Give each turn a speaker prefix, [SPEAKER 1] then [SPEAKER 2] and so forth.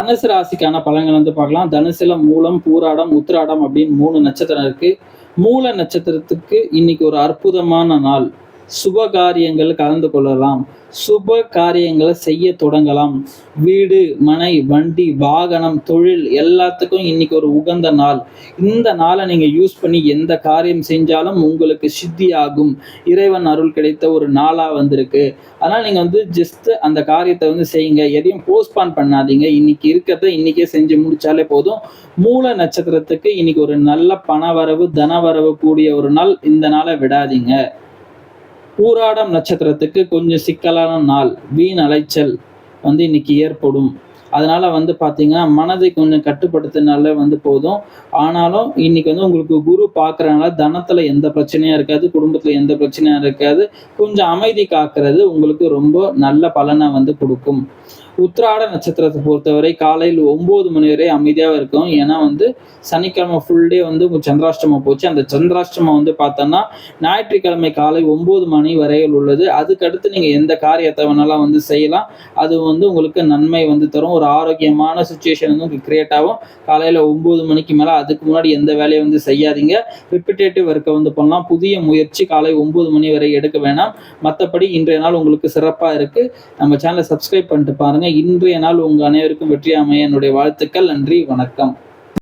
[SPEAKER 1] தனுசு ராசிக்கான பலன்கள் வந்து பார்க்கலாம். தனுசுல மூலம், பூராடம், உத்திராடம் அப்படின்னு 3 நட்சத்திரம் இருக்கு. மூல நட்சத்திரத்துக்கு இன்னைக்கு ஒரு அற்புதமான நாள். சுப காரியங்கள் கலந்து கொள்ளலாம். சுப காரியங்களை செய்ய தொடங்கலாம். வீடு, மனை, வண்டி, வாகனம், தொழில் எல்லாத்துக்கும் இன்னைக்கு ஒரு உகந்த நாள். இந்த நாளை நீங்க யூஸ் பண்ணி எந்த காரியம் செஞ்சாலும் உங்களுக்கு சித்தி ஆகும். இறைவன் அருள் கிடைத்த ஒரு நாளா வந்திருக்கு. அதனால நீங்க வந்து ஜஸ்ட் அந்த காரியத்தை வந்து செய்யுங்க. எதையும் போஸ்ட்பான் பண்ணாதீங்க. இன்னைக்கு இருக்கிறத இன்னைக்கே செஞ்சு முடிச்சாலே போதும். மூல நட்சத்திரத்துக்கு இன்னைக்கு ஒரு நல்ல பணவரவு, தனவரவு கூடிய ஒரு நாள். இந்த நாளை விடாதீங்க. பூராடம் நட்சத்திரத்துக்கு கொஞ்சம் சிக்கலான நாள். வீண் அலைச்சல் வந்து இன்னைக்கு ஏற்படும். அதனால வந்து பார்த்தீங்கன்னா, மனதை கொஞ்சம் கட்டுப்படுத்தினாலே வந்து போதும். ஆனாலும் இன்னைக்கு வந்து உங்களுக்கு குரு பார்க்கறனால தனத்துல எந்த பிரச்சனையும் இருக்காது. குடும்பத்துல எந்த பிரச்சனையும் இருக்காது. கொஞ்சம் அமைதி காக்கிறது உங்களுக்கு ரொம்ப நல்ல பலனை வந்து குடுக்கும். உத்திராட நட்சத்திரத்தை பொறுத்தவரை காலையில் 9 மணி வரை அமைதியாக இருக்கும். ஏன்னா வந்து சனிக்கிழமை ஃபுல் டே வந்து உங்கள் சந்திராஷ்டமம் போச்சு. அந்த சந்திராஷ்டமம் வந்து பார்த்தோன்னா ஞாயிற்றுக்கிழமை காலை 9 மணி வரையில் உள்ளது. அதுக்கடுத்து நீங்கள் எந்த காரியத்தை வேணாலும் வந்து செய்யலாம். அது வந்து உங்களுக்கு நன்மை வந்து தரும். ஒரு ஆரோக்கியமான சுச்சுவேஷன் வந்து உங்களுக்கு கிரியேட் ஆகும். காலையில் 9 மணிக்கு மேலே அதுக்கு முன்னாடி எந்த வேலையை வந்து செய்யாதீங்க. ரிப்பிட்டேட்டிவ் ஒர்க்கை வந்து பண்ணலாம். புதிய முயற்சி காலை 9 மணி வரை எடுக்க வேணாம். மற்றபடி இன்றைய நாள் உங்களுக்கு சிறப்பாக இருக்குது. நம்ம சேனலை சப்ஸ்கிரைப் பண்ணிட்டு பாருங்கள். இன்றைய நாள் உங்கள் அனைவருக்கும் வெற்றி அமைய என்னுடைய வாழ்த்துக்கள். நன்றி, வணக்கம்.